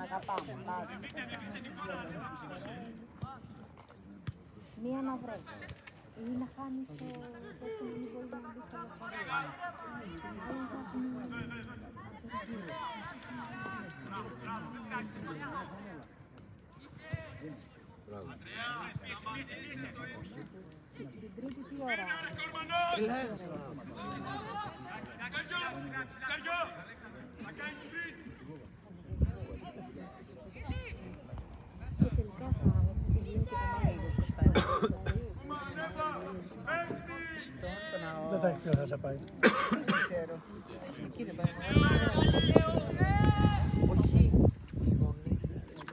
Αγαπάμε. Μία να βρέχει. Ή να χάνεις το τέτοιο να μην μπορείς να μπεις στο λεωφορείο. Την Τρίτη τι ώρα? Και τελικά θα τελειώνει και το μάγιο σωστά. Δεν θα έχει ποιο θα σε πάει. Δεν ξέρω. Εκεί δεν πάει. Όχι.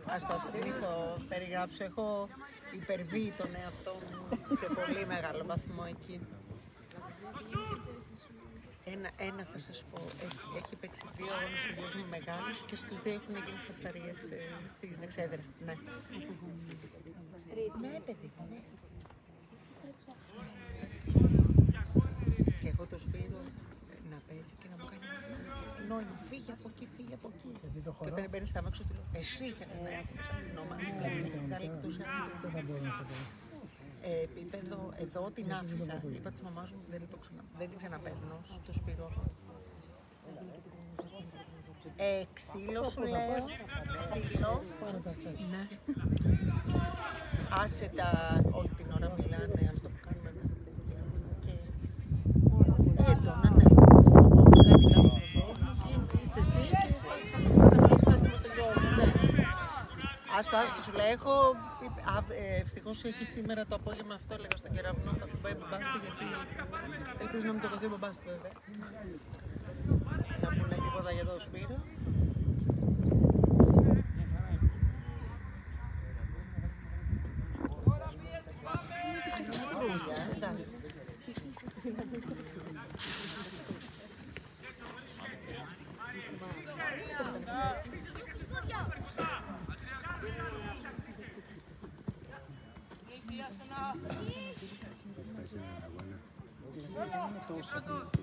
Ας το αστρίδι στο περιγράψω. Έχω υπερβεί τον εαυτό μου σε πολύ μεγάλο βαθμό εκεί. Ένα θα σας πω. Έχει παίξει 2 αγώνες ο γιος μου μεγάλους και στους 2 έχουν γίνει φασαρίες στην Εξέδρα. Ναι. Ναι, παιδί. Ναι. Και εγώ το Σπύρο να παίζει και να μου κάνει νόημα. Φύγε από εκεί, φύγε από εκεί. Και όταν μπαίνει στα μάξω, του λέω: εσύ ήθελες να έρθεις από την ομάδα. Βλέπει, έχει βγάλει εκτός αυτού. Επίπεδο, εδώ την άφησα. Είπα της μαμάς μου: δεν την ξαναπαίρνω στο Σπύρο. Ξύλο σου λέω. Ξύλο. Ναι. Άσε τα όλη την ώρα μιλάνε αυτό που κάνουμε μέσα στην ταινία. Και έντονα, ναι. Κάνει λάθος. Είσαι εσύ και θα μιλήσεις με τον γιο μου, ναι. Άστο, σου λέει, ευτυχώς έχει σήμερα το απόγευμα αυτό, λέγα στον κεραυνό, θα του πάει μπαμπάς του, γιατί ελπίζω να μην τσακωθεί ο μπαμπάς του βέβαια. Να πούνε τίποτα για το Σπύρο. Εντάξει.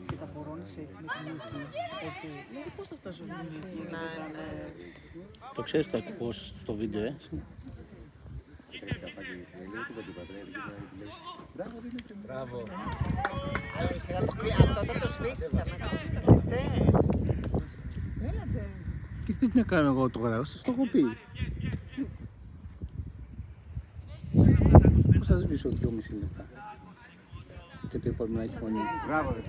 Και τα μπορώνεις έτσι με την νίκη, έτσι. Δηλαδή πώς το φτάσω με την νίκη. Το ξέρεις το πώς στο βίντεο, Μπράβο. Αυτό θα το σβήσεις σαν ακουστικά, Τζέ. Έλα, Τζέ. Τι θες να κάνω εγώ το γράφω, σας το έχω πει. Πώς θα σβήσω 2,5 λεπτά. Και το επόμενο έχει φωνή. Μπράβο, ρε.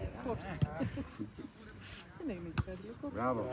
Μπράβο.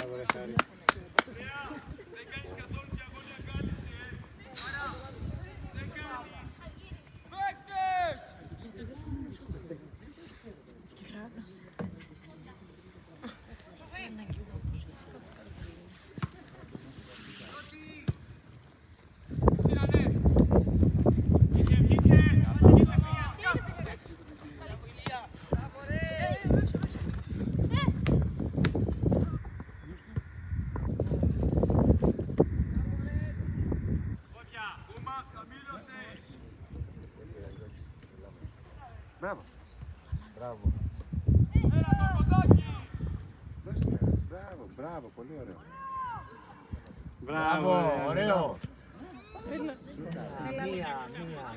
Μπράβο. Μπράβο. Μπράβο, μπράβο, πολύ ωραίο. Μπράβο, ωραίο. Μία,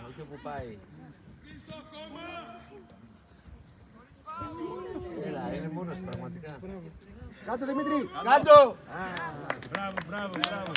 εκεί όπου πάει. Έλα, είναι μόνος πραγματικά. Κάτω, Δημήτρη, κάτω. Μπράβο, μπράβο, μπράβο.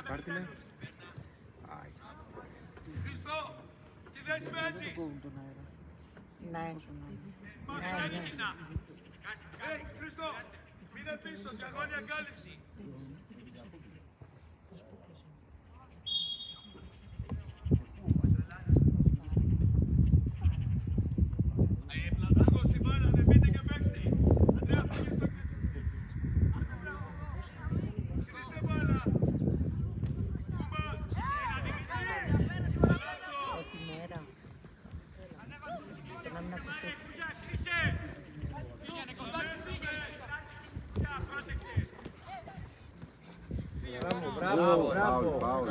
Πάρτινε. Χριστό, τι θέση παίζει. Ναι. Χριστό, μείνε πίσω, διαγώνια κάλυψη. Πλατάκο στην μπάλα, δεν μπείτε και παίξτε. Αντρέα, πήγε στο κέντρο. Στρίστε μπάλα. Κούμπας, να ανοίξει. Τη μέρα. Μπράβο, φάουλ.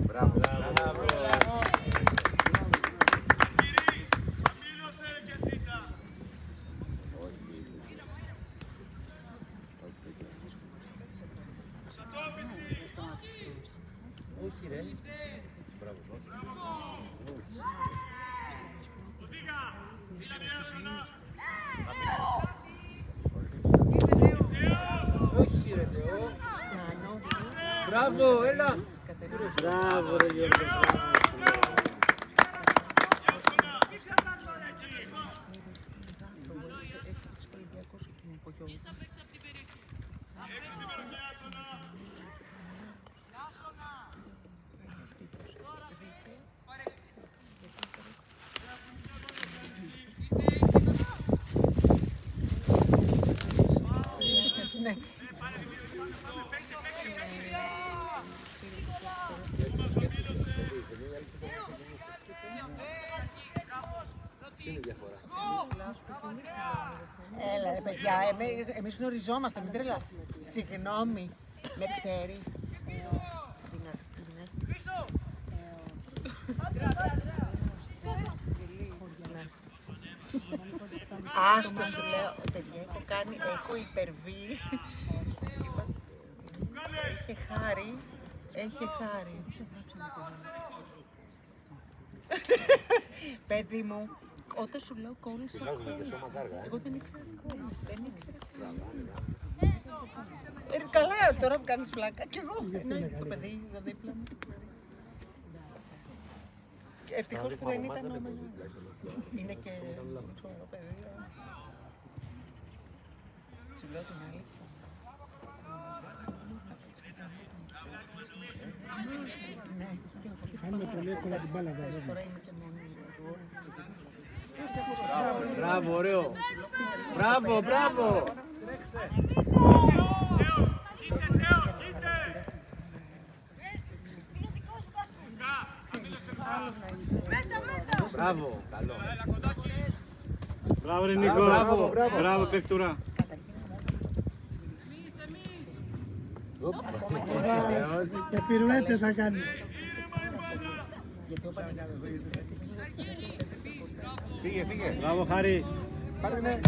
Μπράβο. Όχι ρε. Όχι ρε Θεό. Μπράβο, έλα. Μπράβο ρε Γιώργο. Ναι. Έλα ρε παιδιά, εμείς γνωριζόμαστε, μην τρελαθεί. Συγγνώμη, με ξέρει. Άστο σου λέω, παιδιά, έχω υπερβεί. Έχει χάρη. Παιδί μου, όταν σου λέω κόλλησα, εγώ δεν ήξερα καλά, τώρα που κάνεις φλάκα κι εγώ. Το παιδί εδώ δίπλα μου. Ευτυχώς που δεν ήταν όμω. Είναι και σοβαρό παιδί. Σου λέω την αλήθεια. Κάνουμε πολύ εύκολα την μπάλα βέβαια. Τώρα είμαι και μόνη. Μπράβο, ωραίο. Μπράβο, μπράβο. Μπράβο, καλό. Μπράβο ρε Νίκο. Μπράβο παιχτούρα. Και πυρουέτες θα κάνεις. Φύγε. Μπράβο Χάρη. Πάρε.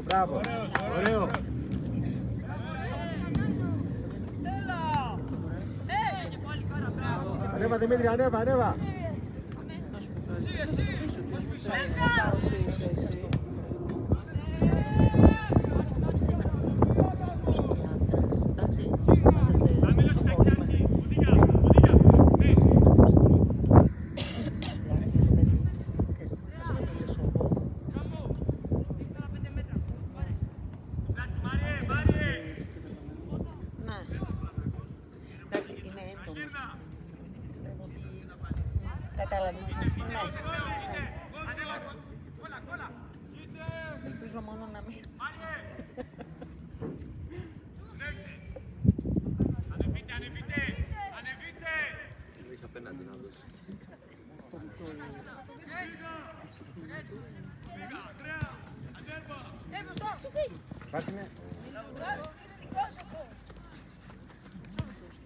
Μπράβο. Ωραίο. Ανέβα Δημήτρη, ανέβα. Εντάξει, είναι έντονος. Πιστεύω ότι κατάλαβε. Ναι. Ελπίζω μόνο να μην. Ανεβείτε! Έχει απέναντι να δώσει.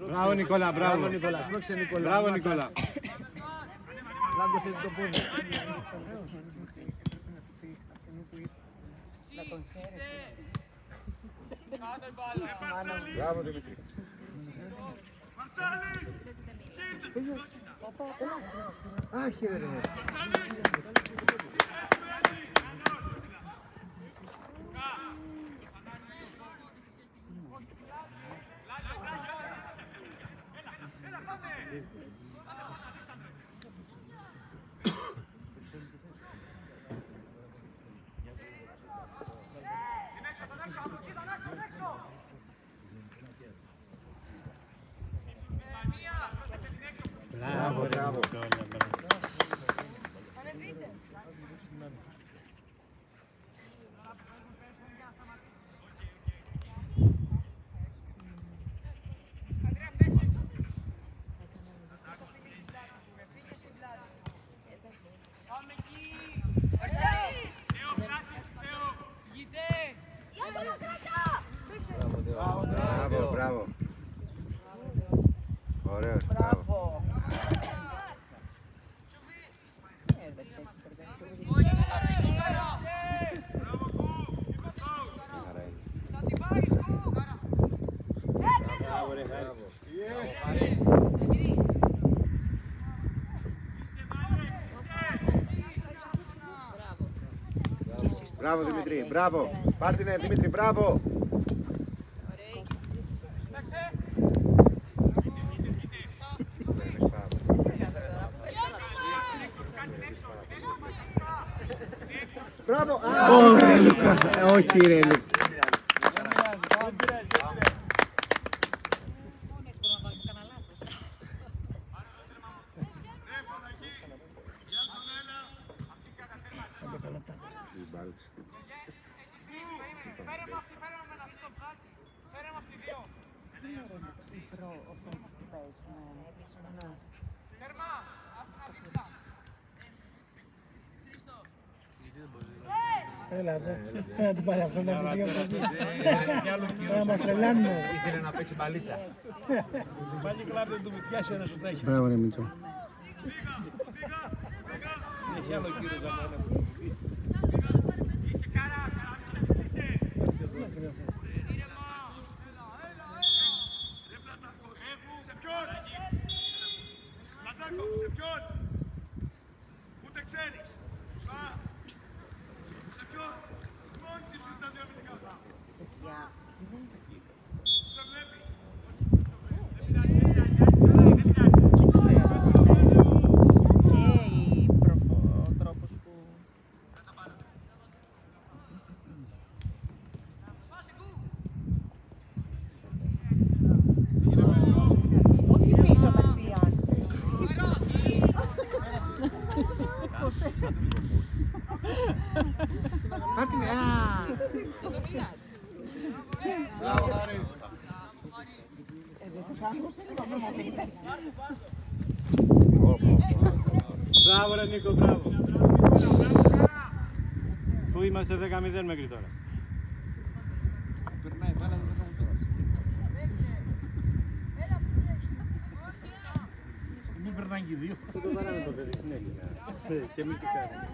Μπράβο Νικόλα, μπράβο. Σπρώξε Νικόλα. Μπράβο Νικόλα. Λάγκωσε το πόδι. Να τον χαίρεσαι. Μπράβο Δημήτρη. Άχι ρε. Μπράβο. Πάμε Μπράβο Δημήτρη, μπράβο. Πάρ' την Δημήτρη, μπράβο. Μπράβο. Όχι ρε Λουκά, όχι ρε Λουκά. Έλατε, να την πάρει αυτό να την δει από εκεί. Να μας τρελάνουν. Ήθελε να παίξει μπαλίτσα. Πάλι κλάπτε του πιάσει ένα σου τέχει. Μπράβο ρε Μίτσο. Έχει άλλο κύριος από ένα. Σε ποιον? Ούτε ξέρεις. Σωστά. Σε ποιον? Μόνοι τους είναι τα δύο αμυντικά. Δεν βλέπει. Και ο τρόπος που... Όχι πίσω ταξιά. Πάρ' την. Μπράβο ρε Νίκο, μπράβο. Πού είμαστε 10-0 μέχρι τώρα. Περνάει μπάλα, δεν θα μου πέτσει. Μην περνάει και δύο. Αυτό το βάραμε το παιδί συνέχεια. Και εμείς τι κάνουμε.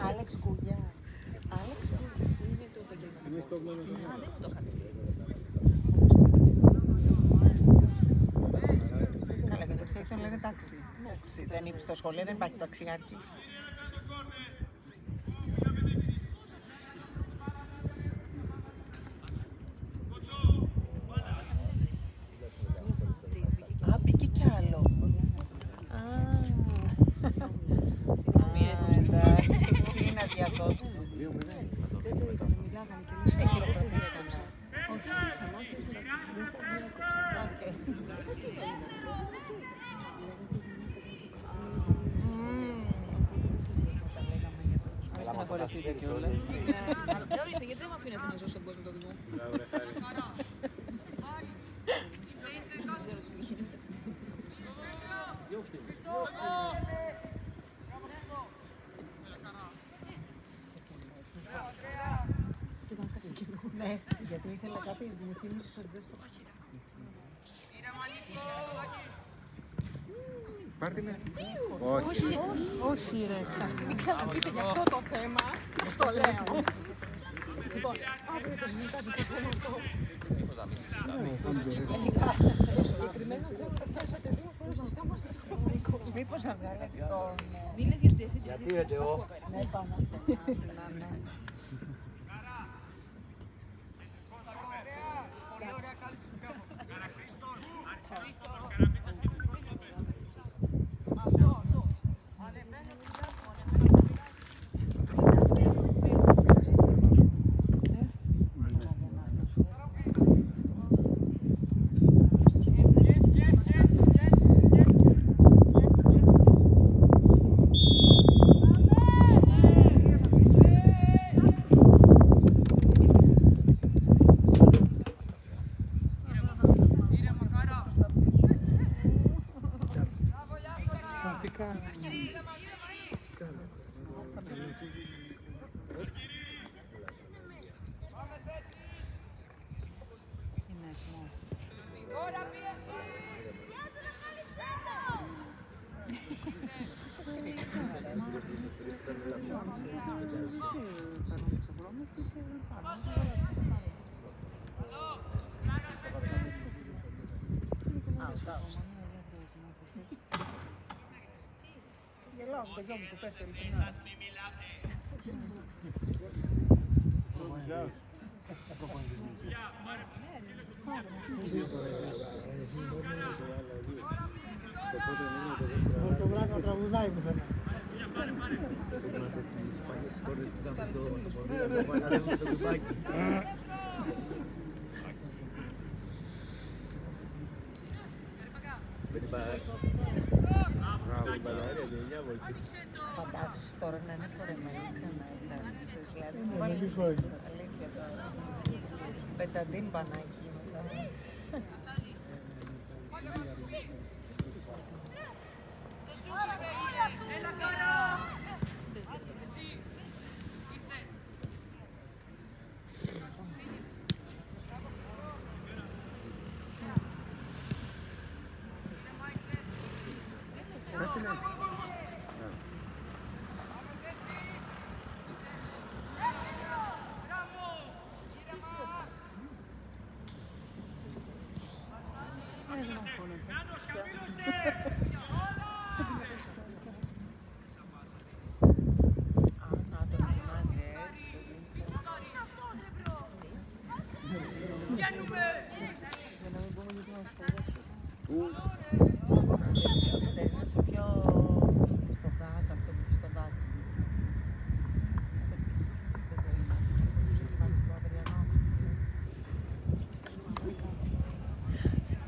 Άλεξ Κούγια. Άλεξ είναι το επαγγελματικό. Δεν το είχα δει. Καλά, και το ταξιάρχη τον λένε τάξη. Δεν είπε στο σχολείο, δεν υπάρχει ταξιάρχης. Α, μπήκε κι άλλο. Τι να διακόψεις. Χειροκροτήσαμε. Ορίστε, γιατί δεν με αφήνετε να ζω στον κόσμο το δικό μου. Ναι, γιατί ήθελα κάτι, μου θύμισες ότι δεν στο παχύρα. Πάρ' την. Όχι ρε, μην ξαναπείτε γι' αυτό το θέμα, σας το λέω. Λοιπόν, αύριο το ζητάτε το θέμα αυτό. Συγκεκριμένα δεν πιάσατε 2 φορές το στόμα σας χρονικό. Μήπως να βγάλετε τον... Μίλες γιατί ρε Τεό. Ναι, πάνω αυτό. Γελάω με το γιο μου που πέφτει ειλικρινά. Το βράδυ να τραγουδάει που θέλει. Φαντάζεσαι τώρα να είναι φορεμένες ξανά οι γλάρες, δηλαδή. Λίγο είναι. Αλήθεια τώρα. Πενταντίν μπανάκι μετά.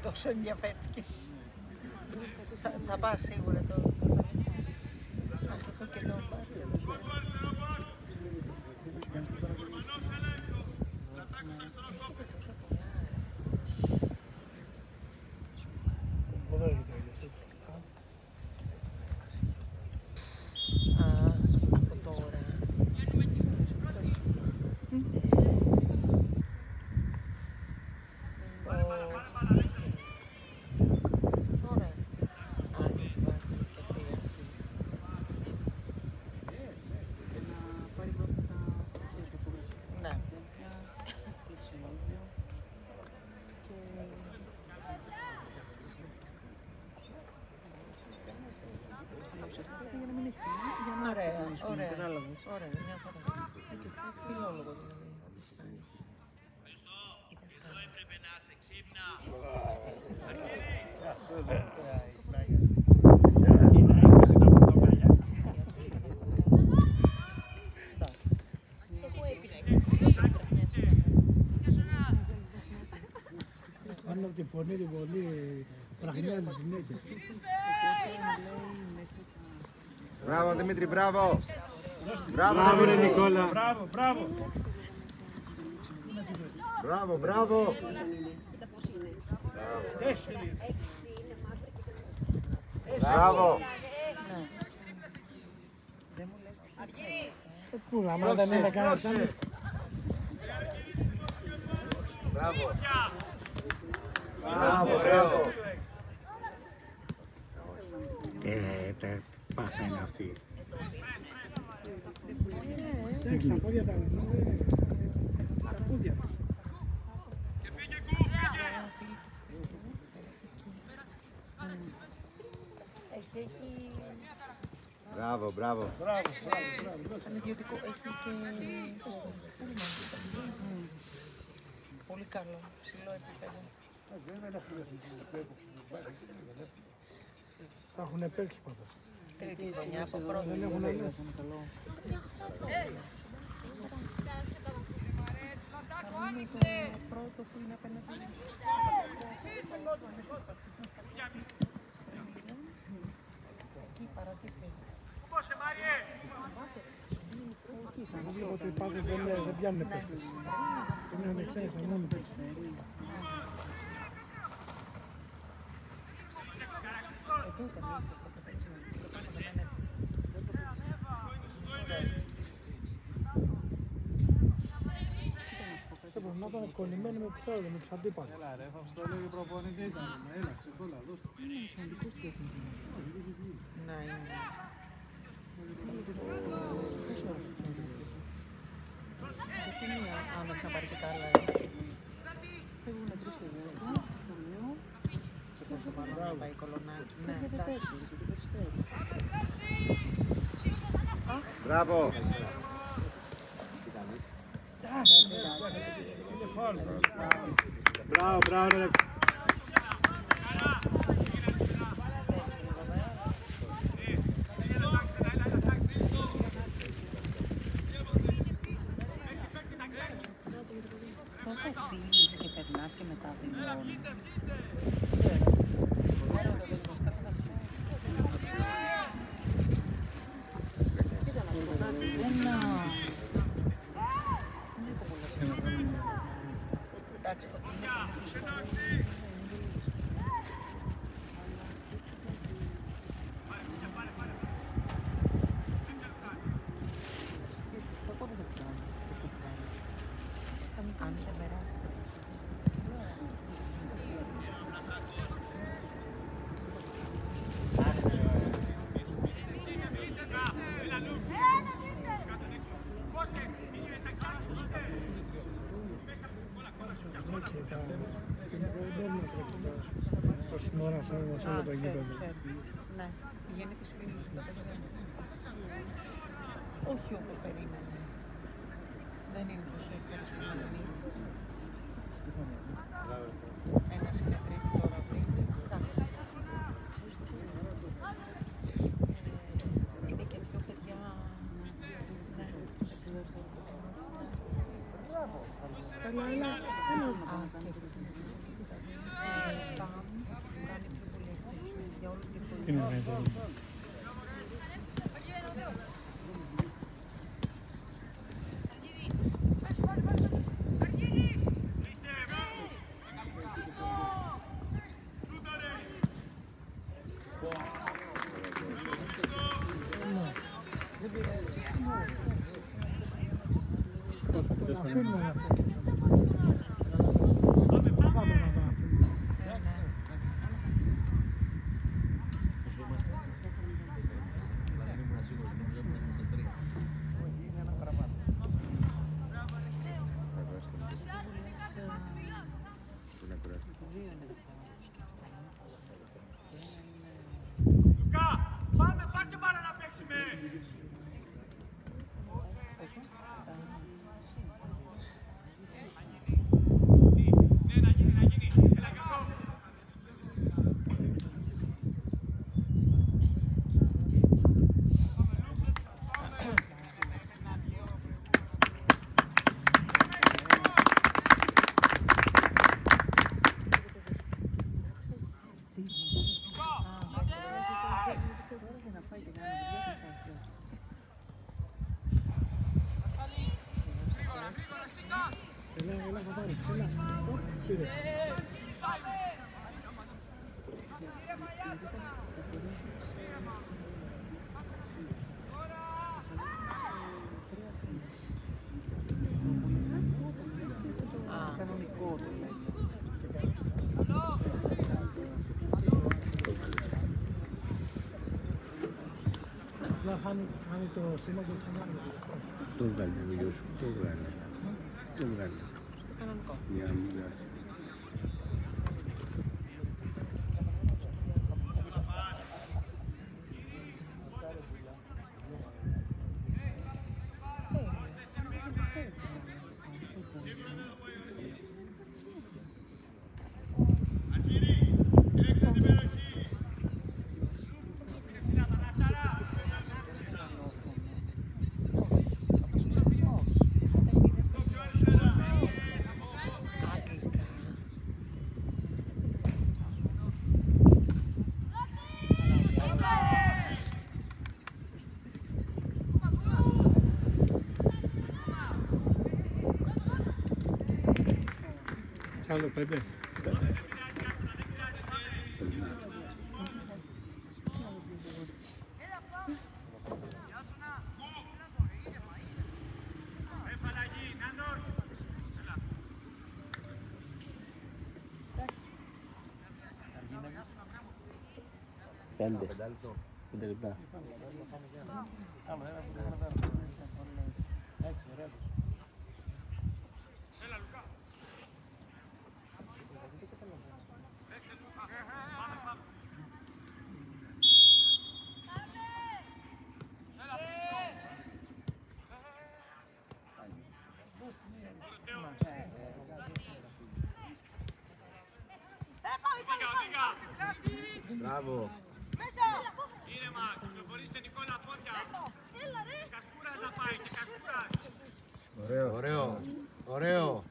Τόσο ενδιαφέρθηκε. Θα πάω σίγουρα το. Ας έχω και το μπάτσετ. Από τώρα. Ωραία, μια φορά. Φιλόλογο δηλαδή. Εδώ έπρεπε να είσαι ξύπνα. Πάνω από τη φωνή την πολύ πραγνιάζει συνέχεια. Μπράβο Δημήτρη, μπράβο. Μπράβο ρε Νικόλα. Μπράβο, μπράβο. Μπράβο, μπράβο. Μπράβο. Πού άμα δεν είναι κανένα θέμα. Μπράβο. Μπράβο, μπράβο. Τα πάσα είναι αυτή. Εντάξει, τα πόδια τα λύνουν. Τα πόδια. Και φύγε Κου, φύγε. Μπράβο, μπράβο. Ιδιωτικό, έχει και... πώς το λένε, πολύ καλό, ψηλό επίπεδο. Θα έχουν παίξει πάντα. Τρίτη χρονιά από πρώτη. Δεν έχουν αλλιώς. Το πρώτο που είναι απέναντι. Εκεί παρατήθηκε. Πόσε Μάριε. Βλέπω ότι οι πάντες δεν πιάνουν παίκτες. Είναι ανεξάρτητα μόνοι τους. Εδώ ήταν ίσα στα αποτέλεσμα. Το κάναμε με Έπρεπε να ήταν κολλημένοι με τους άλλους, με τους αντίπαλους. Έλα ρε, θα το έλεγε προπονητής. Έλα, ξεκόλα, δώσ' του. να είναι. Γιατί μία άμεσα να πάρει και τα άλλα. Φεύγουν τρεις παιδιά. Σχολείο. πόσο μάλλον να πάει κολονάκι. Ναι, εντάξει. Μπράβο. Μπράβο, μπράβο, ρε. Πρώτα δίνεις και περνάς και μετά δηλώνεις. Εντάξει, αν δεν περάσει. Τόση ώρα σε όλο το γήπεδο. Ναι, πηγαίνει τις φίλες του. Όχι όπως περίμενε. Δεν είναι τόσο ευχαριστημένη. Ένας είναι τρίτη τώρα πριν. Εντάξει. Είναι και δύο παιδιά. Ναι. Έλα. Α, και Παμ κάνει πληροφορίες για όλη την ζωή. Τι να κάνει τώρα. Πάμε, πάστε πάρα να παίξουμε! Ναι, να γίνει. Έλα κακό. Έλα, θα πάρεις. Έλα. Πήρε. Κανονικό το λέει. Απλά χάνει το σήμα και ξανά. Το βγάλει ο γιος σου, το βγάλει. Το βγάλει. Στο κανονικό. Για να μην βγάλει. Άλλο 5. Πέντε λεπτά. Μπράβο. Ήρεμα, κυκλοφορήστε Νικόλα πόδια. Κασκούρας να πάει και Κασκούρας. Ωραίο.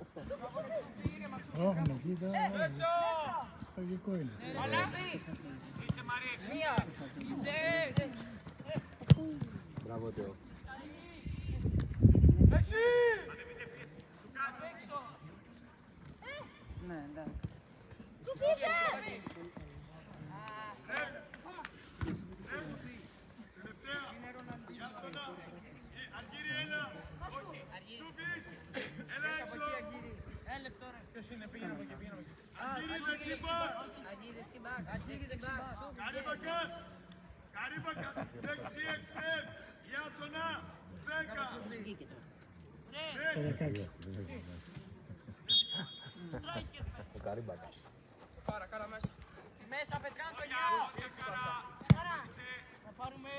Όχι, κοίτα. Τραγικό είναι. Είσαι Μαρία. Μπράβο, Θεό. Ναι, εντάξει. Αργύρι, έλα. Σούφις, έλα έξω. Ποιος είναι, πήγαινε από εκεί, πήγαινε από εκεί. Αργύρι, δεξιμπακ. Καρύμπακας. Καρύμπακας, δεξί εξτρέμ. Ιάσονα, 10. Το 16. Ο Καρύμπακας. Μέσα, Πετράκο, Θα πάρουμε.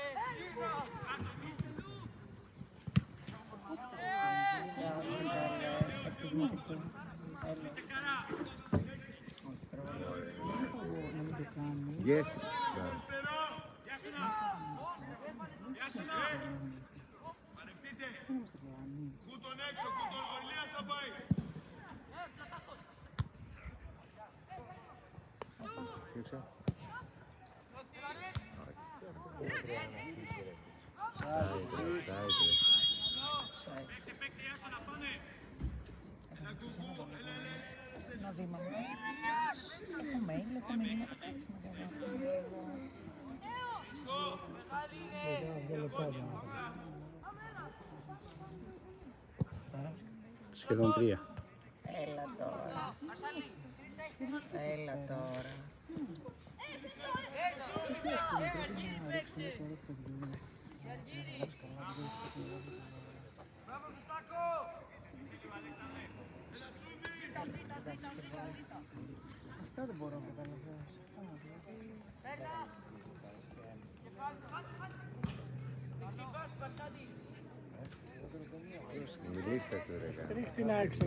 Αστυγματική. Είσαι καλά. Να μην το κάνει. Yes. Αριστερό. Ιάσονα. Ιάσονα. Παρευτείτε. Κούτον έξω, κούτον. Ο Ηλίας θα πάει. Παίξε, Ιάσονα, πάνε. Έλα, κουκού, έλα. Ένα βήμα. Έχουμε μηνύματα, κάτσουμε για Σχεδόν 3. Έλα τώρα. Έλα τώρα. Αυτό δεν μπορώ να καταλαβαίνω. Μιλήστε του ρε. Ρίχτη την άξιο.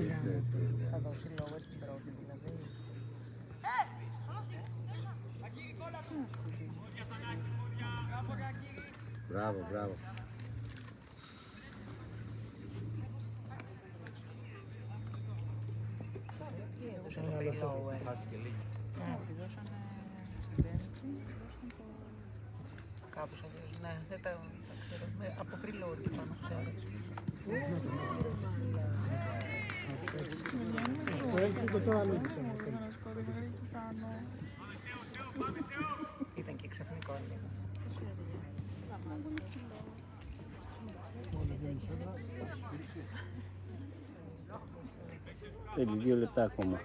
Θα δώσει λόγο στην πρώτη δηλαδή. Μπράβο. Έδωσαν το payload. Ναι, τη δώσανε στην Πέμπτη. Κάπως αλλιώς, ναι, δεν τα ξέρω. Από preload και πάνω ξέρω. Το το άλλο. Ήταν και ξαφνικό λίγο. Θέλει 2 λεπτά ακόμα.